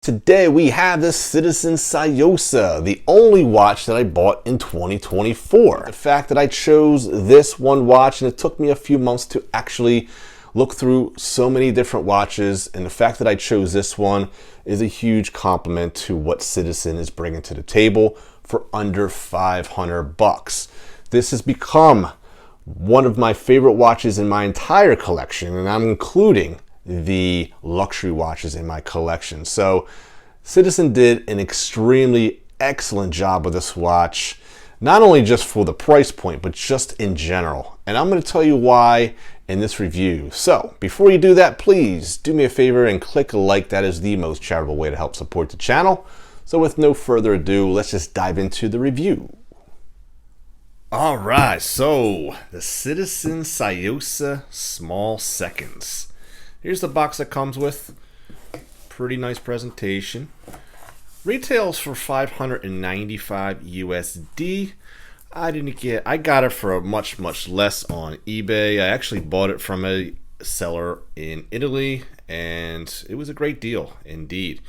Today we have the Citizen Tsuyosa, the only watch that I bought in 2024. The fact that I chose this one watch, and it took me a few months to actually look through so many different watches, and the fact that I chose this one is a huge compliment to what Citizen is bringing to the table for under 500 bucks. This has become one of my favorite watches in my entire collection, and I'm including the luxury watches in my collection. So Citizen did an extremely excellent job with this watch, not only just for the price point, but just in general. And I'm going to tell you why in this review. So before you do that, please do me a favor and click a like. That is the most charitable way to help support the channel. So with no further ado, let's just dive into the review. All right, so the Citizen Tsuyosa Small Seconds. Here's the box that comes with. Pretty nice presentation. Retails for $595 USD. I got it for much less on eBay. I actually bought it from a seller in Italy, and it was a great deal indeed.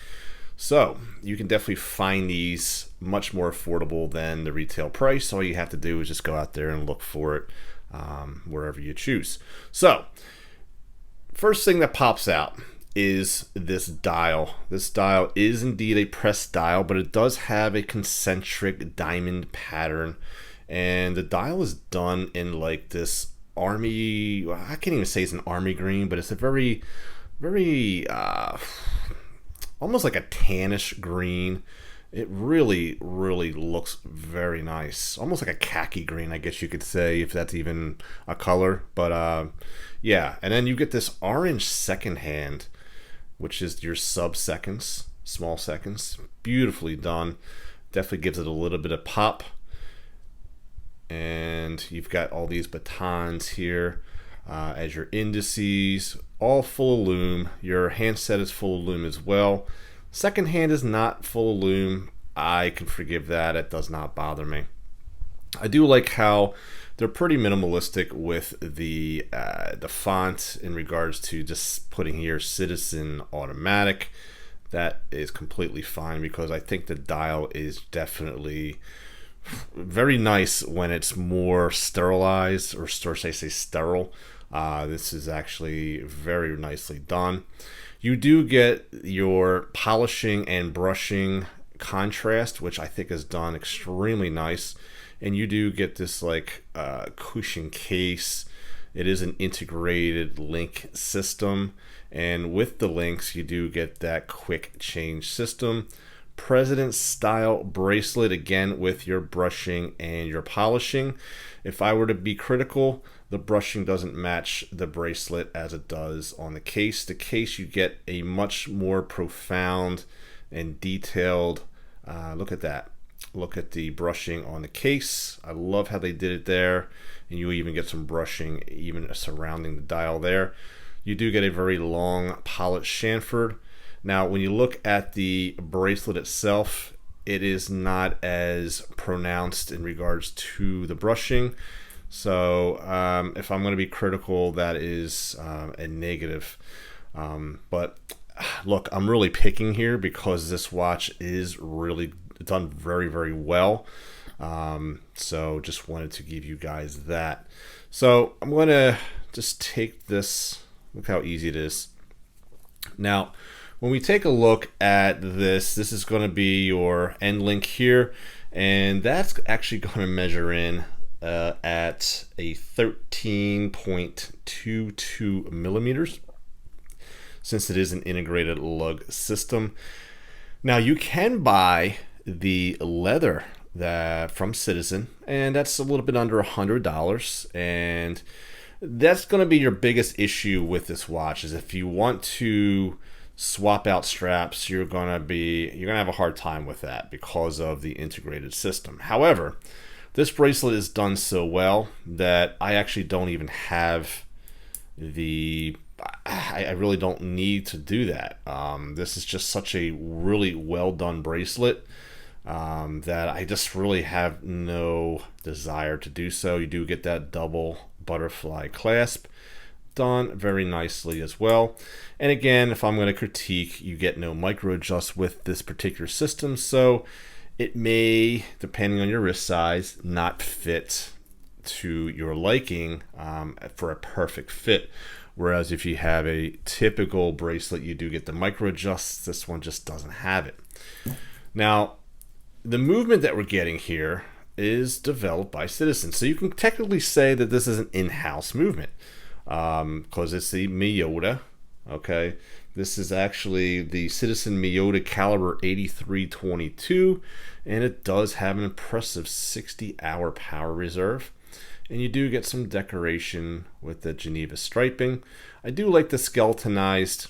So you can definitely find these much more affordable than the retail price. All you have to do is just go out there and look for it wherever you choose. So first thing that pops out is this dial. This dial is indeed a pressed dial, but it does have a concentric diamond pattern, and the dial is done in like this army, I can't even say it's an army green, but it's a very almost like a tannish green. It really looks very nice, almost like a khaki green, I guess you could say, if that's even a color. But yeah, and then you get this orange second hand, which is your sub-seconds, small seconds. Beautifully done. Definitely gives it a little bit of pop. And you've got all these batons here as your indices, all full of lume. Your handset is full of lume as well. Second hand is not full of lume. I can forgive that. It does not bother me. I do like how they're pretty minimalistic with the font in regards to just putting here Citizen Automatic. That is completely fine because I think the dial is definitely very nice when it's more sterilized, or should I say sterile. This is actually very nicely done. You do get your polishing and brushing contrast, which I think is done extremely nice. And you do get this like cushion case. It is an integrated link system, and with the links you do get that quick change system. President style bracelet, again with your brushing and your polishing. If I were to be critical, the brushing doesn't match the bracelet as it does on the case. The case, you get a much more profound and detailed look at that. Look at the brushing on the case. I love how they did it there, and you even get some brushing even surrounding the dial there. You do get a very long polished chamfered. Now when you look at the bracelet itself, it is not as pronounced in regards to the brushing. So if I'm going to be critical, that is a negative. But look, I'm really picking here because this watch is really done very well. So just wanted to give you guys that. So I'm going to just take this. Look how easy it is. Now when we take a look at this is going to be your end link here, and that's actually going to measure in at a 13.22 millimeters, since it is an integrated lug system. Now you can buy the leather from Citizen, and that's a little bit under $100, and that's going to be your biggest issue with this watch. Is if you want to swap out straps, you're gonna have a hard time with that because of the integrated system. However, this bracelet is done so well that I actually don't even have I really don't need to do that. This is just such a really well done bracelet that I just really have no desire to do so. You do get that double butterfly clasp. done very nicely as well. And again, if I'm going to critique, you get no micro adjust with this particular system, so it may, depending on your wrist size, not fit to your liking for a perfect fit. Whereas if you have a typical bracelet, you do get the micro adjusts. This one just doesn't have it. Now, the movement that we're getting here is developed by Citizen, so you can technically say that this is an in-house movement because it's the Miyota. Okay, this is actually the Citizen Miyota caliber 8322, and it does have an impressive 60-hour power reserve. And you do get some decoration with the Geneva striping. I do like the skeletonized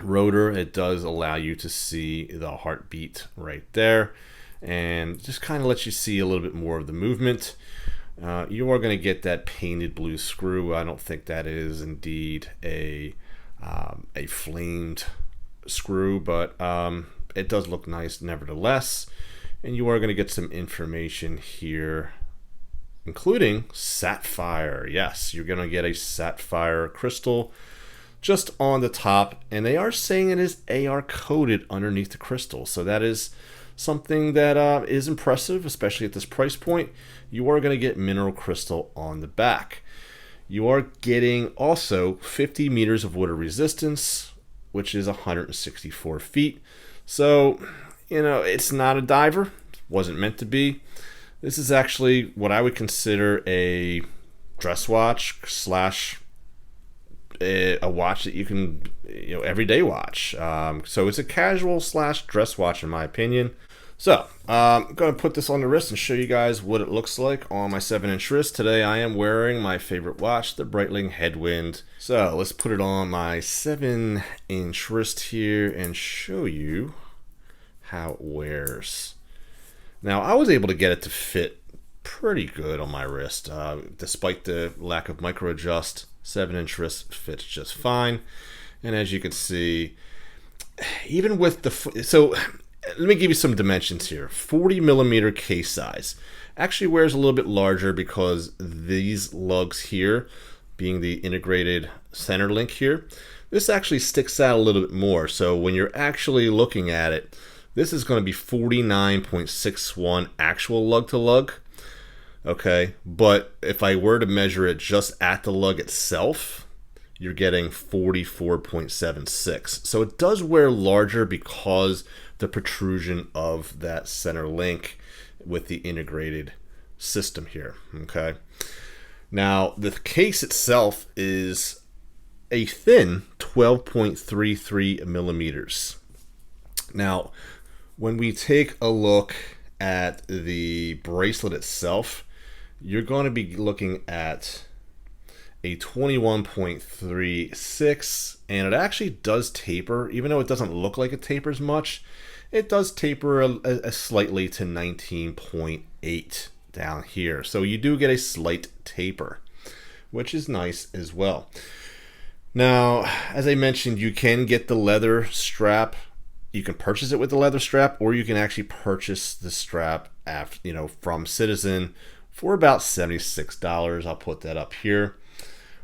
rotor. It does allow you to see the heartbeat right there, and just kind of lets you see a little bit more of the movement. You are going to get that painted blue screw. I don't think that is indeed a flamed screw, but it does look nice nevertheless. And you are going to get some information here, including sapphire. Yes, you're going to get a sapphire crystal just on the top, and they are saying it is AR coated underneath the crystal, so that is something that is impressive, especially at this price point. You are going to get mineral crystal on the back. You are getting also 50 meters of water resistance, which is 164 feet. So, you know, it's not a diver. Wasn't meant to be. This is actually what I would consider a dress watch slash a watch that you can, everyday watch. So it's a casual slash dress watch in my opinion. So I'm going to put this on the wrist and show you guys what it looks like on my 7-inch wrist. Today I am wearing my favorite watch, the Breitling Headwind. So let's put it on my 7-inch wrist here and show you how it wears. Now I was able to get it to fit pretty good on my wrist, despite the lack of micro adjust. 7-inch wrist fits just fine, and as you can see, even with the so let me give you some dimensions here. 40 millimeter case size. Actually wears a little bit larger because these lugs here, being the integrated center link here, this actually sticks out a little bit more. So when you're actually looking at it, this is going to be 49.61 actual lug to lug. Okay, but if I were to measure it just at the lug itself, you're getting 44.76. So it does wear larger because the protrusion of that center link with the integrated system here. Okay, now the case itself is a thin 12.33 millimeters. Now when we take a look at the bracelet itself, you're going to be looking at a 21.36, and it actually does taper. Even though it doesn't look like it tapers much, it does taper a slightly to 19.8 down here. So you do get a slight taper, which is nice as well. Now, as I mentioned, you can get the leather strap. You can purchase it with the leather strap, or you can actually purchase the strap from Citizen for about $76. I'll put that up here.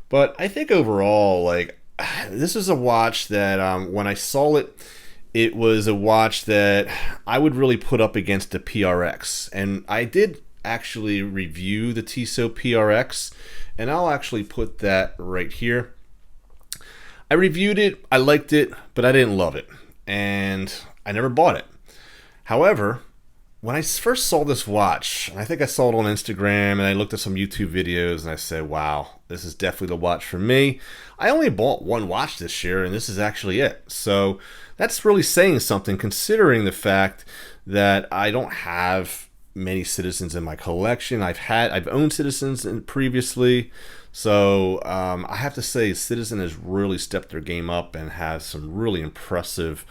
But I think overall, this is a watch that when I saw it, it was a watch that I would really put up against the PRX. And I did actually review the Tissot PRX, and I'll actually put that right here. I reviewed it, I liked it, but I didn't love it, and I never bought it. However, when I first saw this watch, and I think I saw it on Instagram, and I looked at some YouTube videos, and I said, wow, this is definitely the watch for me. I only bought one watch this year, and this is actually it. So that's really saying something, considering the fact that I don't have many Citizens in my collection. I've owned Citizens previously, so I have to say Citizen has really stepped their game up and has some really impressive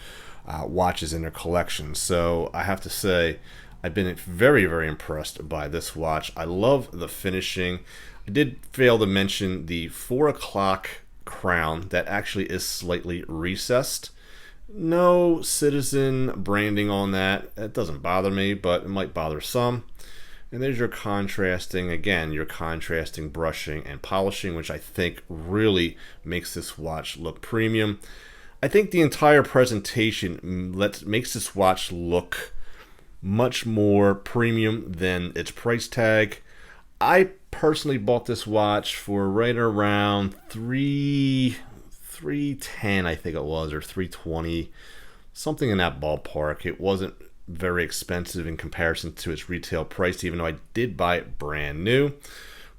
watches in their collection. So I have to say I've been very, very impressed by this watch. I love the finishing. I did fail to mention the 4 o'clock crown that actually is slightly recessed. No Citizen branding on that. It doesn't bother me, but it might bother some. And there's your contrasting, again, your contrasting brushing and polishing, which I think really makes this watch look premium. I think the entire presentation makes this watch look much more premium than its price tag. I personally bought this watch for right around $310, I think it was, or $320, something in that ballpark. It wasn't very expensive in comparison to its retail price, even though I did buy it brand new.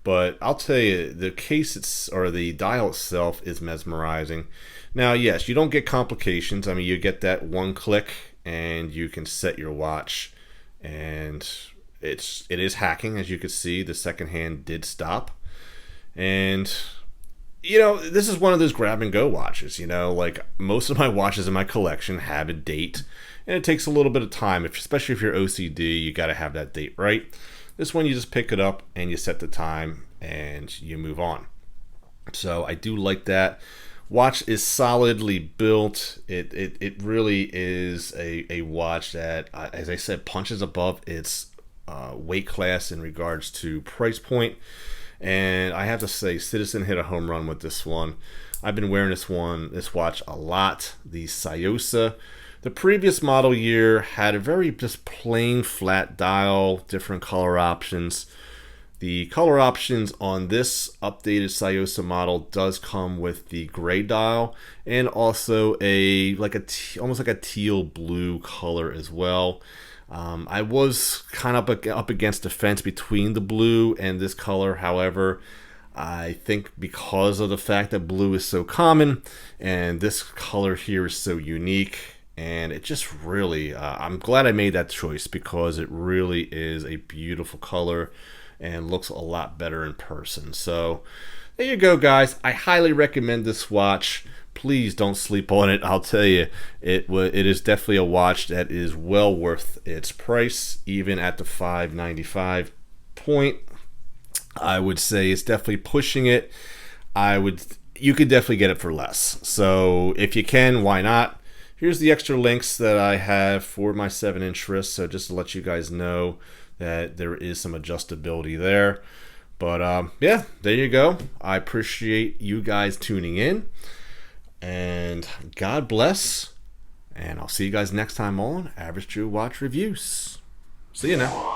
But I'll tell you, the case or the dial itself is mesmerizing. Now, yes, you don't get complications. I mean, you get that one click and you can set your watch, and it is hacking. As you can see, the second hand did stop. And you know, this is one of those grab and go watches. You know, like most of my watches in my collection have a date, and it takes a little bit of time, especially if you're OCD. You got to have that date right. This one, you just pick it up and you set the time and you move on. So I do like that. Watch is solidly built. It really is a watch that, as I said, punches above its weight class in regards to price point. And I have to say, Citizen hit a home run with this one. I've been wearing this watch a lot, the Tsuyosa. The previous model year had a very just plain flat dial, different color options. The color options on this updated Tsuyosa model does come with the gray dial and also almost like a teal blue color as well. I was kind of up against the fence between the blue and this color. However, I think because of the fact that blue is so common and this color here is so unique, and it just really, I'm glad I made that choice because it really is a beautiful color and looks a lot better in person. So there you go, guys. I highly recommend this watch. Please don't sleep on it. I'll tell you, it is definitely a watch that is well worth its price, even at the $595 point. I would say it's definitely pushing it. You could definitely get it for less. So if you can, why not? Here's the extra links that I have for my 7-inch wrist. So just to let you guys know that there is some adjustability there. But yeah, there you go. I appreciate you guys tuning in. And God bless. And I'll see you guys next time on Average Joe Watch Reviews. See you now.